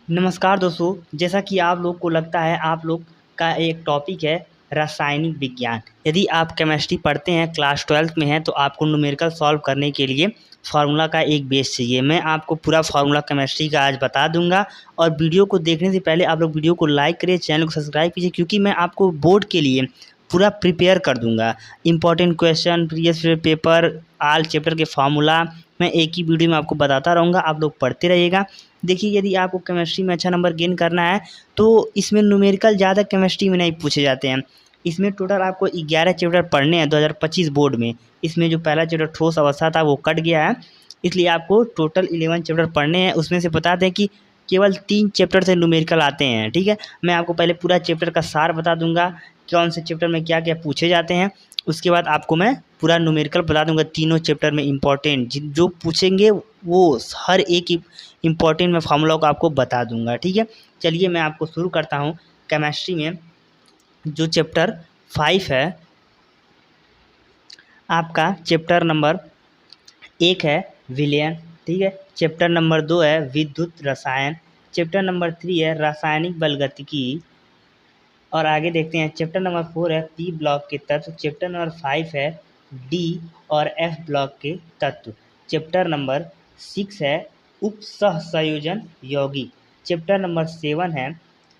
नमस्कार दोस्तों, जैसा कि आप लोग को लगता है आप लोग का एक टॉपिक है रासायनिक विज्ञान। यदि आप केमिस्ट्री पढ़ते हैं, क्लास 12th में हैं, तो आपको न्यूमेरिकल सॉल्व करने के लिए फार्मूला का एक बेस चाहिए। मैं आपको पूरा फार्मूला केमिस्ट्री का आज बता दूंगा। और वीडियो को देखने से पहले आप लोग वीडियो को लाइक करिए, चैनल को सब्सक्राइब कीजिए, क्योंकि मैं आपको बोर्ड के लिए पूरा प्रिपेयर कर दूंगा। Important question, previous paper, all chapter के फार्मूला मैं एक ही वीडियो में आपको बताता रहूँगा। आप लोग पढ़ते रहिएगा। देखिए, यदि आपको केमिस्ट्री में अच्छा नंबर गेन करना है तो इसमें न्यूमेरिकल ज़्यादा केमिस्ट्री में नहीं पूछे जाते हैं। इसमें टोटल आपको 11 चैप्टर पढ़ने हैं 2025 बोर्ड में। इसमें जो पहला चैप्टर ठोस अवस्था था वो कट गया है, इसलिए आपको टोटल 11 चैप्टर पढ़ने हैं। उसमें से बता दें कि केवल 3 चैप्टर से न्यूमेरिकल आते हैं। ठीक है, मैं आपको पहले पूरा चैप्टर का सार बता दूंगा, कौन से चैप्टर में क्या क्या पूछे जाते हैं। उसके बाद आपको मैं पूरा न्यूमेरिकल बता दूंगा। तीनों चैप्टर में इंपॉर्टेंट जो पूछेंगे वो हर एक इम्पॉर्टेंट मैं फार्मूला को आपको बता दूंगा। ठीक है, चलिए मैं आपको शुरू करता हूँ। केमिस्ट्री में जो चैप्टर 5 है, आपका चैप्टर नंबर 1 है विलयन। ठीक है, चैप्टर नंबर 2 है विद्युत रसायन। चैप्टर नंबर 3 है रासायनिक बलगतिकी। और आगे देखते हैं, चैप्टर नंबर 4 है पी ब्लॉक के तत्व। चैप्टर नंबर 5 है डी और एफ ब्लॉक के तत्व। चैप्टर नंबर 6 है उप सहसंयोजन यौगिक। चैप्टर नंबर 7 है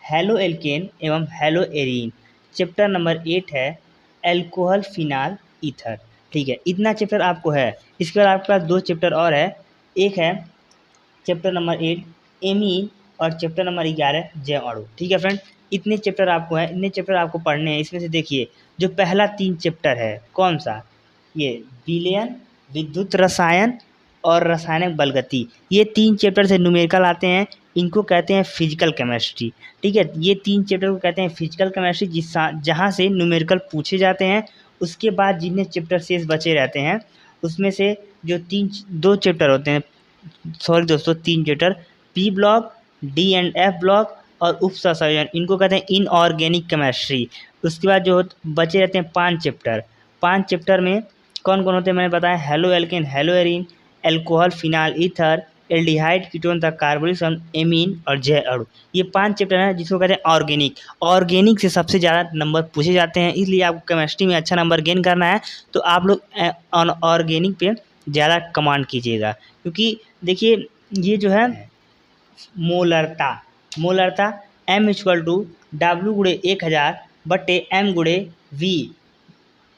हेलो एल्केन एवं हेलो एरीन। चैप्टर नंबर 8 है एल्कोहल फिनाल ईथर। ठीक है, इतना चैप्टर आपको है। इसके बाद आपके पास 2 चैप्टर और है। एक है चैप्टर नंबर 8 एमीन और चैप्टर नंबर 11 जैव अणु। ठीक है फ्रेंड, इतने चैप्टर आपको है, इतने चैप्टर आपको पढ़ने हैं। इसमें से देखिए, जो पहला 3 चैप्टर है कौन सा, ये विलयन, विद्युत रसायन और रासायनिक बलगति, ये 3 चैप्टर से न्यूमेरिकल आते हैं। इनको कहते हैं फिजिकल केमिस्ट्री। ठीक है, ये 3 चैप्टर को कहते हैं फिजिकल केमिस्ट्री, जहाँ से न्यूमेरिकल पूछे जाते हैं। उसके बाद जितने चैप्टर शेष बचे रहते हैं उसमें से जो 2 चैप्टर होते हैं, सॉरी दोस्तों 3 chapter, P block, D and F block और उप सहसंयोजन, इनको कहते हैं इनऑर्गेनिक केमिस्ट्री। उसके बाद जो बचे रहते हैं 5 चैप्टर। 5 चैप्टर में कौन कौन होते हैं मैंने बताया, halo alkane, halo arene, alcohol phenol ether, aldehyde ketone तक कार्बोनिल, एमीन और जैव अणु। ये 5 चैप्टर हैं जिसको कहते हैं ऑर्गेनिक। ऑर्गेनिक से सबसे ज़्यादा नंबर पूछे जाते हैं, इसलिए आपको केमिस्ट्री में अच्छा नंबर गेन करना है तो आप लोग ऑर्गेनिक पे ज़्यादा कमांड कीजिएगा। क्योंकि देखिए, ये जो है मोलरता, मोलरता M इक्वल टू W गुणे 1000 बटे M गुणे V,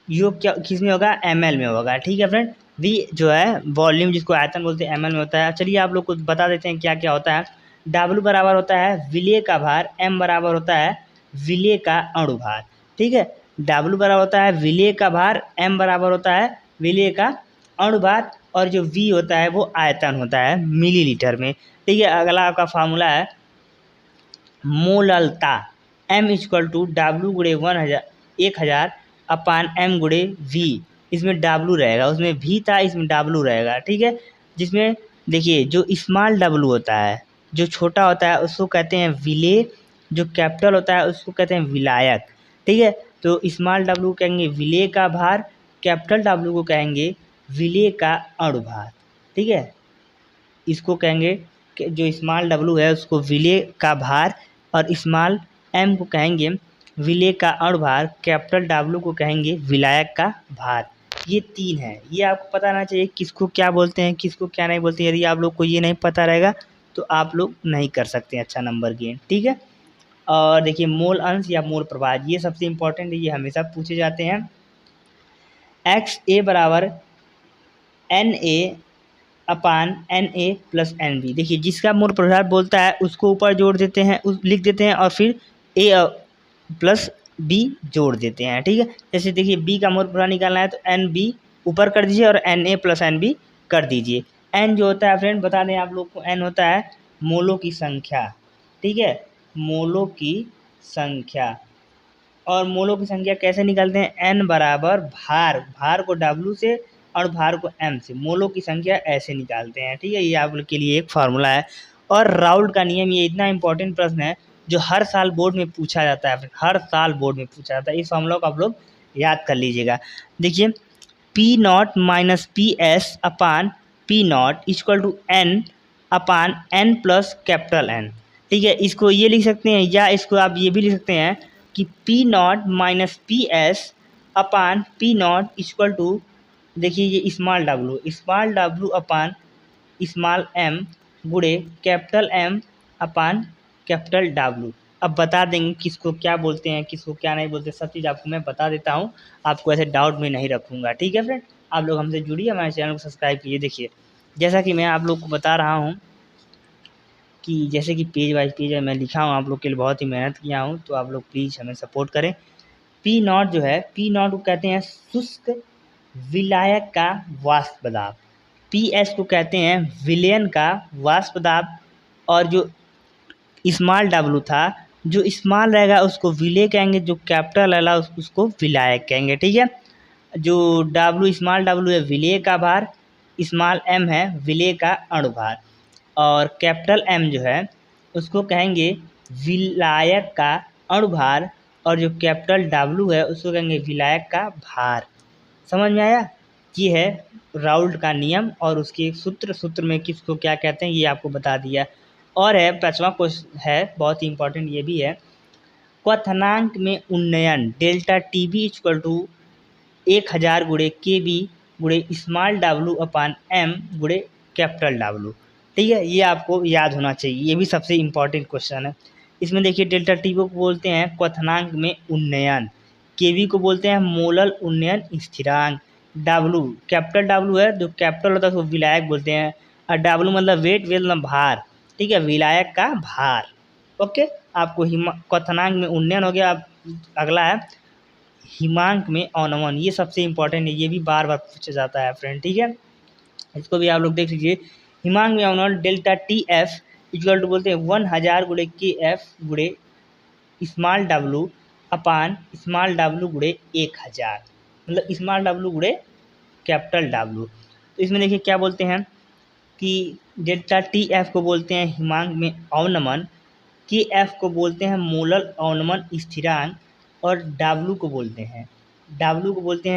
योग क्या किस में होगा, ml में होगा। ठीक है फ्रेंड, V जो है वॉल्यूम, जिसको आयतन बोलते हैं, ml में होता है। चलिए आप लोग को बता देते हैं क्या क्या होता है। W बराबर होता है विलेय का भार, M बराबर होता है विलेय का अणु भार। ठीक है, W बराबर होता है विलेय का भार, M बराबर होता है विलेय का अणु भार, और जो V होता है वो आयतन होता है मिलीलीटर में। ठीक है, अगला आपका फार्मूला है मोललता, M इक्वल टू W गुणे 1000 अपान M गुणे V। इसमें W रहेगा, उसमें V था, इसमें W रहेगा। ठीक है, जिसमें देखिए जो स्मॉल W होता है, जो छोटा होता है उसको कहते हैं विलेय, जो कैपिटल होता है उसको कहते हैं विलायक। ठीक है, तो स्मॉल W कहेंगे विलेय का भार, कैपिटल W को कहेंगे विलेय का अणु भार। ठीक है, इसको कहेंगे कि जो स्मॉल W है उसको विलेय का भार, और स्मॉल m को कहेंगे विलेय का अणु भार, कैपिटल W को कहेंगे विलायक का भार। ये 3 है, ये आपको पता रहना चाहिए किसको क्या बोलते हैं, किसको क्या नहीं बोलते हैं। यदि आप लोग को ये नहीं पता रहेगा तो आप लोग नहीं कर सकते अच्छा नंबर गेन। ठीक है, और देखिए मोल अंश या मोल प्रभाव, ये सबसे इम्पोर्टेंट है, ये हमेशा पूछे जाते हैं। XA बराबर NA अपान NA प्लस NB। देखिए, जिसका मोल प्रभाव बोलता है उसको ऊपर जोड़ देते हैं, लिख देते हैं, और फिर A प्लस B जोड़ देते हैं। ठीक है, जैसे देखिए B का मोल प्रभाव निकालना है तो NB ऊपर कर दीजिए और NA प्लस NB कर दीजिए। N जो होता है फ्रेंड बता दें आप लोग को, N होता है मोलों की संख्या। ठीक है, मोलों की संख्या। और मोलों की संख्या कैसे निकालते हैं, N बराबर भार, भार को W से और भार को M से, मोलों की संख्या ऐसे निकालते हैं। ठीक है, ये आप लोग के लिए एक फार्मूला है। और राउल्ट का नियम, ये इतना इंपॉर्टेंट प्रश्न है जो हर साल बोर्ड में पूछा जाता है, हर साल बोर्ड में पूछा जाता है। इस फार्मूला को आप लोग याद कर लीजिएगा। देखिए, P naught minus P S upon P naught equal to N upon N plus capital N। ठीक है, इसको ये लिख सकते हैं या इसको आप ये भी लिख सकते हैं कि P naught minus P S upon P naught equal to, देखिए ये small W upon small M गुड़े capital M upon capital W. अब बता देंगे किसको क्या बोलते हैं, किसको क्या नहीं बोलते, सब चीज़ आपको मैं बता देता हूँ, आपको ऐसे डाउट में नहीं रखूँगा। ठीक है फ्रेंड, आप लोग हमसे जुड़िए, हमारे चैनल को सब्सक्राइब कीजिए। देखिए जैसा कि मैं आप लोग को बता रहा हूँ कि जैसे कि पेज वाइज पेज है मैं लिखा हूँ, आप लोग के लिए बहुत ही मेहनत किया हूँ, तो आप लोग प्लीज़ हमें सपोर्ट करें। पी नॉट जो है, पी नॉट को कहते हैं शुष्क विलायक का वाष्प दाब, पी एस को कहते हैं विलयन का वाष्प दाब, और जो स्मॉल डब्लू था, जो स्मॉल रहेगा उसको विलय कहेंगे, जो कैपिटल रहेगा उसको विलायक कहेंगे। ठीक है, जो डब्लू स्मॉल डब्लू है विलय का भार, स्मॉल एम है विलय का अणुभार, और कैपिटल एम जो है उसको कहेंगे विलायक का अणुभार, और जो कैपिटल डब्लू है उसको कहेंगे विलायक का भार। समझ में आया? ये है राउल्ट का नियम, और उसके सूत्र में किसको क्या कहते हैं ये आपको बता दिया। और है 5वां क्वेश्चन है, बहुत ही इंपॉर्टेंट ये भी है, क्वथनांक में उन्नयन delta T B equal to 1000 गुणे के बी गुणे स्मॉल डब्लू अपान एम गुणे कैपिटल डब्लू। ठीक है, ये आपको याद होना चाहिए, ये भी सबसे इम्पॉर्टेंट क्वेश्चन है। इसमें देखिए डेल्टा टी को बोलते हैं क्वथनांक में उन्नयन, के वी को बोलते हैं मोलल उन्नयन स्थिरांक, डब्लू कैपिटल डब्लू है, जो कैपिटल होता है उसको विलायक बोलते हैं, और डब्लू मतलब वेट, वेट मतलब भार। ठीक है, विलायक का भार। ओके, आपको क्वथनांक में उन्नयन हो गया। अगला है हिमांक में अवनमन, ये सबसे इंपॉर्टेंट है, ये भी बार बार पूछा जाता है फ्रेंड। ठीक है, इसको भी आप लोग देख लीजिए। हिमांक में अवनमन delta T F equal to बोलते हैं 1000 गुणे के एफ गुणे small W upon small W गुणे 1000, मतलब स्मॉल डब्लू गुणे कैपिटल डब्लू। तो इसमें देखिए क्या बोलते हैं कि डेल्टा टी एफ को बोलते हैं हिमांक में अवनमन, के एफ को बोलते हैं मोलर अवनमन स्थिरांक, और डब्लू को बोलते हैं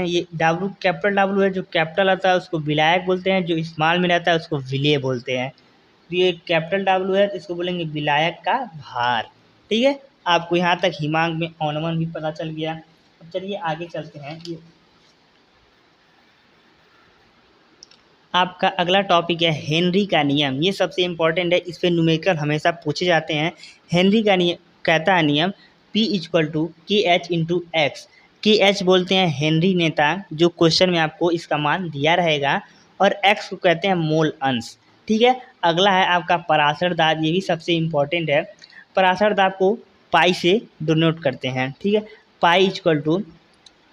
ये डब्लू कैपिटल डब्लू है, जो कैपिटल आता है उसको विलायक बोलते हैं, जो स्मॉल में रहता है उसको विलेय बोलते हैं। तो ये कैपिटल डब्लू है तो इसको बोलेंगे विलायक का भार। ठीक है, आपको यहाँ तक हिमांक में अवनमन भी पता चल गया। अब चलिए आगे चलते हैं। ये आपका अगला टॉपिक है हेनरी का नियम, ये सबसे इम्पोर्टेंट है, इस पर न्यूमेरिकल हमेशा पूछे जाते हैं। हेनरी का नियम कहता है नियम P इक्वल टू के एच इंटू एक्स, के एच बोलते हैं हेनरी नेतांक, जो क्वेश्चन में आपको इसका मान दिया रहेगा, और एक्स को कहते हैं मोल अंश। ठीक है, अगला है आपका पराशर दाब, ये भी सबसे इम्पोर्टेंट है। पराशर दाब को पाई से डिनोट करते हैं। ठीक है, पाई इक्वल टू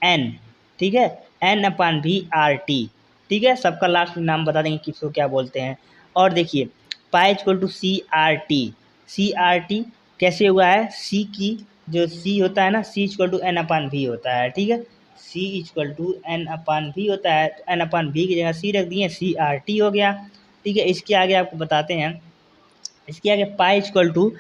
एन, ठीक है, N upon V R T. ठीक है, सबका लास्ट में नाम बता देंगे किसको क्या बोलते हैं। और देखिए pi equal to C R T कैसे हुआ है, सी की जो सी होता है ना, C equal to N upon V होता है। ठीक है, C equal to N upon V होता है, तो एन अपान वी की जगह सी रख दिए, सी आर टी हो गया। ठीक है, इसके आगे आपको बताते हैं, इसके आगे पाई इक्वल टू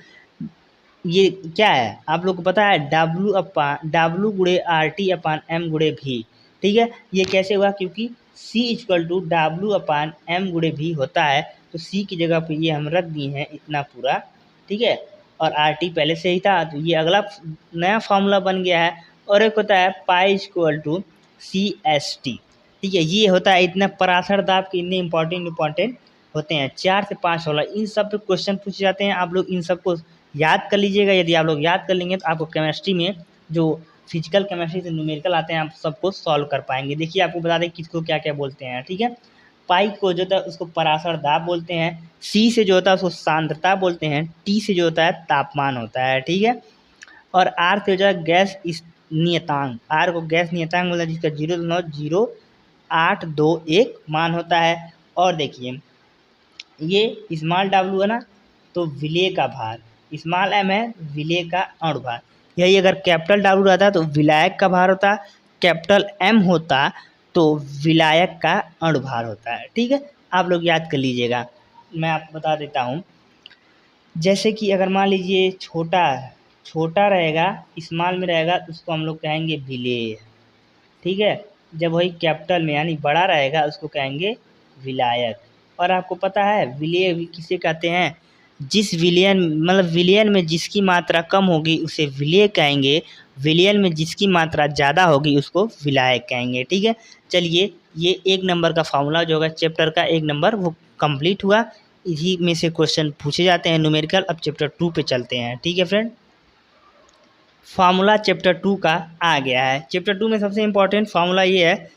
ये क्या है आप लोग को पता है, डब्लू गुड़े आर टी अपान एम गुड़े भी। ठीक है, ये कैसे हुआ, क्योंकि C equal to W upon M गुड़े भी होता है, तो सी की जगह पे ये हम रख दिए हैं इतना पूरा। ठीक है, और आर टी पहले से ही था, तो ये अगला नया फॉर्मूला बन गया है। और एक होता है pi equal to C S T. ठीक है, ये होता है इतना पराशर दाब के इतने इंपॉर्टेंट होते हैं, 4 से 5 वाला, इन सब पे क्वेश्चन पूछे जाते हैं। आप लोग इन सबको याद कर लीजिएगा, यदि आप लोग याद कर लेंगे तो आपको केमिस्ट्री में जो फिजिकल केमिस्ट्री से न्यूमेरिकल आते हैं आप सबको सॉल्व कर पाएंगे। देखिए आपको बता दें किसको क्या क्या बोलते हैं। ठीक है, पाई को जो होता है उसको पराशर दाब बोलते हैं, सी से जो होता है उसको सांद्रता बोलते हैं, टी से जो होता है तापमान होता है। ठीक है, और आर से जो है गैस नियतांक, आर को गैस नियतांक बोलते हैं, जिसका 0.0821 मान होता है। और देखिए ये स्मॉल डब्लू है ना, तो विलेय का भार, स्मॉल एम है विलेय का अणुभार। यही अगर कैपिटल डब्लू रहता तो विलायक का भार होता, कैपिटल एम होता तो विलायक का अणुभार होता है। ठीक है, आप लोग याद कर लीजिएगा। मैं आपको बता देता हूँ, जैसे कि अगर मान लीजिए छोटा रहेगा, स्मॉल में रहेगा तो उसको हम लोग कहेंगे विलेय। ठीक है, जब वही कैपिटल में यानी बड़ा रहेगा उसको कहेंगे विलायक। और आपको पता है विलेय किसे कहते हैं, जिस विलयन मतलब विलयन में जिसकी मात्रा कम होगी उसे विलेय कहेंगे, विलयन में जिसकी मात्रा ज़्यादा होगी उसको विलायक कहेंगे। ठीक है, चलिए ये 1 नंबर का फॉर्मूला जो होगा चैप्टर का 1 नंबर वो कंप्लीट हुआ। इसी में से क्वेश्चन पूछे जाते हैं न्यूमेरिकल। अब चैप्टर 2 पे चलते हैं। ठीक है फ्रेंड, फार्मूला चैप्टर 2 का आ गया है। चैप्टर 2 में सबसे इम्पोर्टेंट फार्मूला ये है,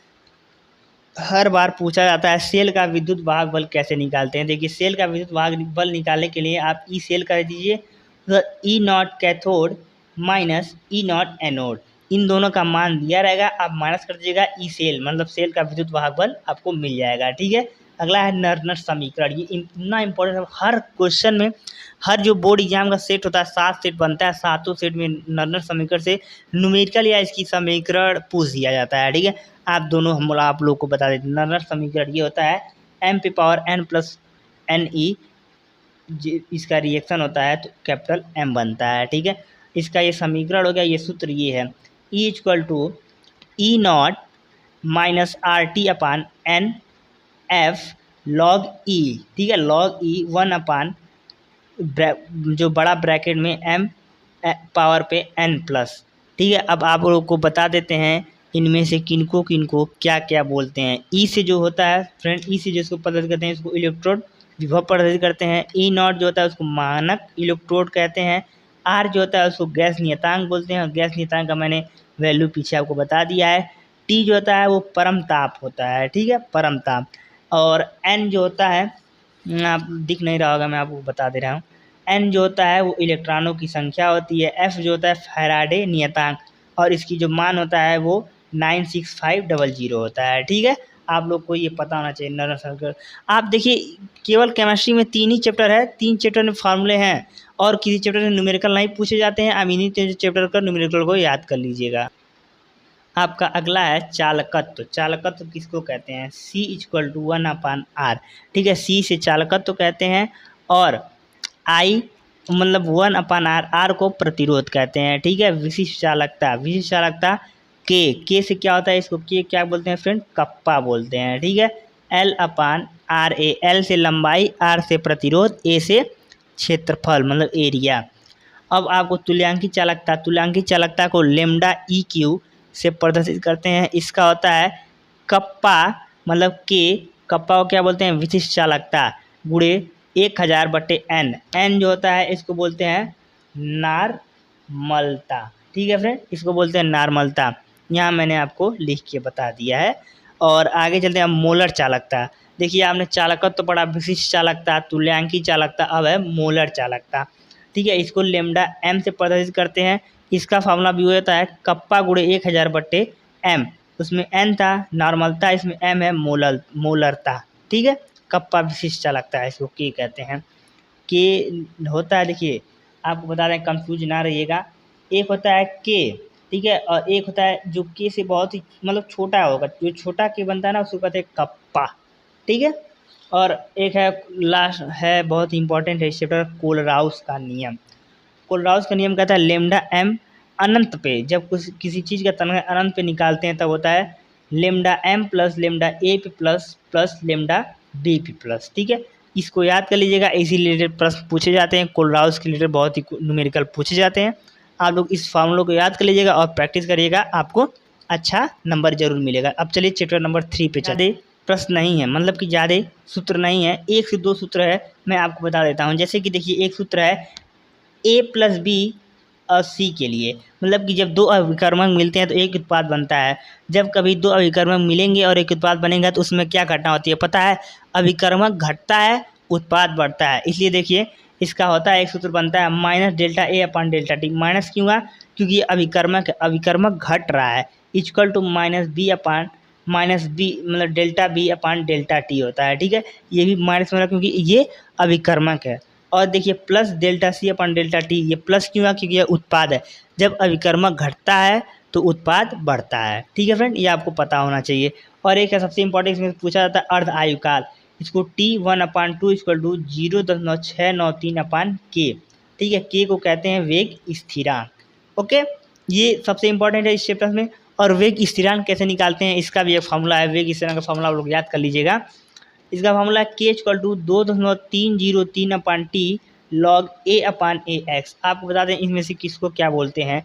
हर बार पूछा जाता है सेल का विद्युत वाहक बल कैसे निकालते हैं। देखिए सेल का विद्युत वाहक बल निकालने के लिए आप ई सेल कर दीजिए, तो E not cathode minus E not anode, इन दोनों का मान दिया रहेगा, आप माइनस कर दीजिएगा ई सेल, मतलब सेल का विद्युत वाहक बल आपको मिल जाएगा। ठीक है, अगला है नर्नर समीकरण। ये इतना इंपॉर्टेंट है, हर क्वेश्चन में, हर जो बोर्ड एग्जाम का सेट होता है 7 सेट बनता है, 7 सेट में नर्नर समीकरण से न्यूमेरिकल या इसकी समीकरण पूछ दिया जाता है। ठीक है, आप दोनों हम आप लोग को बता देते हैं। नर्नर समीकरण ये होता है m पे power n plus N E, इसका रिएक्शन होता है तो कैपिटल M बनता है। ठीक है, इसका ये समीकरण हो गया। ये सूत्र ये है E equal to E not minus R T upon N F log E. ठीक है, लॉग ई 1 अपान जो बड़ा ब्रैकेट में m पावर पे n प्लस। ठीक है, अब आप लोग को बता देते हैं इनमें से किनको किनको क्या क्या बोलते हैं। ई से जो होता है फ्रेंड, ई से जिसको प्रदर्शित करते हैं इसको इलेक्ट्रोड विभव प्रदर्शित करते हैं। ई नॉट जो होता है उसको मानक इलेक्ट्रोड कहते हैं। आर जो होता है उसको गैस नियतांक बोलते हैं, और गैस नियतांक का मैंने वैल्यू पीछे आपको बता दिया है। टी जो होता है वो परम ताप होता है। ठीक है, परम ताप। और एन जो होता है, आप दिख नहीं रहा होगा, मैं आपको बता दे रहा हूँ, एन जो होता है वो इलेक्ट्रॉनों की संख्या होती है। एफ जो होता है फैराडे नियतांक, और इसकी जो मान होता है वो 96500 होता है। ठीक है, आप लोग को ये पता होना चाहिए नर्नर समीकरण। आप देखिए केवल केमिस्ट्री में 3 ही चैप्टर है, 3 चैप्टर में फार्मूले हैं, और किसी चैप्टर में न्यूमेरिकल नहीं पूछे जाते हैं। आप इन्हीं चैप्टर का न्यूमेरिकल को याद कर लीजिएगा। आपका अगला है चालकत्व। चालकत्व किसको कहते हैं? C equal to 1 upon R. ठीक है, C से चालकत्व कहते हैं, और I मतलब 1 अपान आर, आर को प्रतिरोध कहते हैं। ठीक है, विशिष्ट चालकता, विशिष्ट चालकता के से क्या होता है, इसको के क्या बोलते हैं फ्रेंड? कप्पा बोलते हैं। ठीक है, L upon R A, L से लंबाई, आर से प्रतिरोध, ए से क्षेत्रफल मतलब एरिया। अब आपको तुल्यांकी चालकता, तुल्यांकी चालकता को लेमडा ई क्यू से प्रदर्शित करते हैं। इसका होता है कप्पा मतलब के, कप्पा को क्या बोलते हैं? विशिष्ट चालकता गुणे 1000/n। n जो होता है इसको बोलते हैं नार्मलता। ठीक है फ्रेंड, इसको बोलते हैं नार्मलता। यहाँ मैंने आपको लिख के बता दिया है। और आगे चलते हैं मोलर चालकता। देखिए आपने चालकत्व तो पढ़ा, विशिष्ट चालकता, तुल्यांकी चालकता, अब है मोलर चालकता। ठीक है, इसको लेमडा m से प्रदर्शित करते हैं। इसका फार्मूला भी हो जाता है कप्पा गुणे 1000/m, उसमें n था नॉर्मलता, इसमें m है मोलरता। ठीक है, कप्पा विशिष्ट चालकता है, इसको के कहते हैं। के होता है, देखिए आपको बता दें कंफ्यूज ना रहिएगा, एक होता है के, ठीक है, और एक होता है जो के से बहुत ही मतलब छोटा होगा, जो छोटा के बनता है ना उसको कहते हैं कप्पा। ठीक है, और एक है लास्ट है बहुत ही इंपॉर्टेंट है इस चैप्टर, कोलराउस का नियम। कोलराउस का नियम कहता है लेमडा m अनंत पे, जब कुछ किसी चीज़ का तनख्वाह अनंत पे निकालते हैं तब होता है lambda m plus lambda a पे प्लस लेमडा b पे प्लस। ठीक है, इसको याद कर लीजिएगा, इसी रिलेटेड प्रश्न पूछे जाते हैं, कोलराउस के रिलेटेड बहुत ही न्यूमेरिकल पूछे जाते हैं। आप लोग इस फार्मूलों को याद कर लीजिएगा और प्रैक्टिस करिएगा, आपको अच्छा नंबर जरूर मिलेगा। अब चलिए चैप्टर नंबर 3 पे चलते। प्रश्न नहीं है, मतलब कि ज़्यादा सूत्र नहीं है, 1 से 2 सूत्र है, मैं आपको बता देता हूँ। जैसे कि देखिए एक सूत्र है a प्लस बी और सी के लिए, मतलब कि जब दो अभिकर्मक मिलते हैं तो एक उत्पाद बनता है। जब कभी दो अभिकर्मक मिलेंगे और एक उत्पाद बनेगा तो उसमें क्या घटना होती है पता है? अभिकर्मक घटता है, उत्पाद बढ़ता है। इसलिए देखिए इसका होता है एक सूत्र बनता है minus delta A upon delta T. Minus क्यों हुआ? क्योंकि अभिकर्मक घट रहा है, इक्वल टू माइनस बी मतलब delta B upon delta T होता है। ठीक है, ये भी माइनस में क्योंकि ये अभिकर्मक है। और देखिए प्लस डेल्टा सी अपन डेल्टा टी, ये प्लस क्यों है? क्योंकि यह उत्पाद है, जब अभिकर्मक घटता है तो उत्पाद बढ़ता है। ठीक है फ्रेंड, ये आपको पता होना चाहिए। और एक है सबसे इंपॉर्टेंट, इसमें पूछा जाता है अर्ध आयुकाल, इसको T1/2 इक्वल टू 0.693/K। ठीक है, के को कहते हैं वेग स्थिरांक। ओके, ये सबसे इंपॉर्टेंट है इस चैप्टर में। और वेग स्थिरांक कैसे निकालते हैं इसका भी एक फॉर्मूला है, वेग स्थिरांक का फॉर्मूला आप लोग याद कर लीजिएगा। इसका formula K equal to 2.303/T log a/ax। आपको बता दें इनमें से किसको क्या बोलते हैं।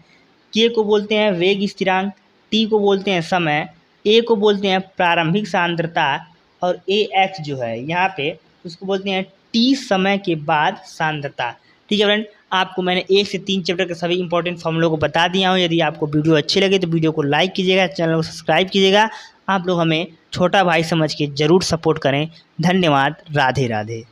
k को बोलते हैं वेग स्थिरांक, t को बोलते हैं समय, a को बोलते हैं प्रारंभिक सांद्रता और ax जो है यहाँ पे उसको बोलते हैं t समय के बाद सांद्रता। ठीक है फ्रेंड, आपको मैंने 1 से 3 चैप्टर के सभी इंपॉर्टेंट फॉर्मूलों को बता दिया हूँ। यदि आपको वीडियो अच्छी लगे तो वीडियो को लाइक कीजिएगा, चैनल को सब्सक्राइब कीजिएगा। आप लोग हमें छोटा भाई समझ के ज़रूर सपोर्ट करें। धन्यवाद। राधे राधे।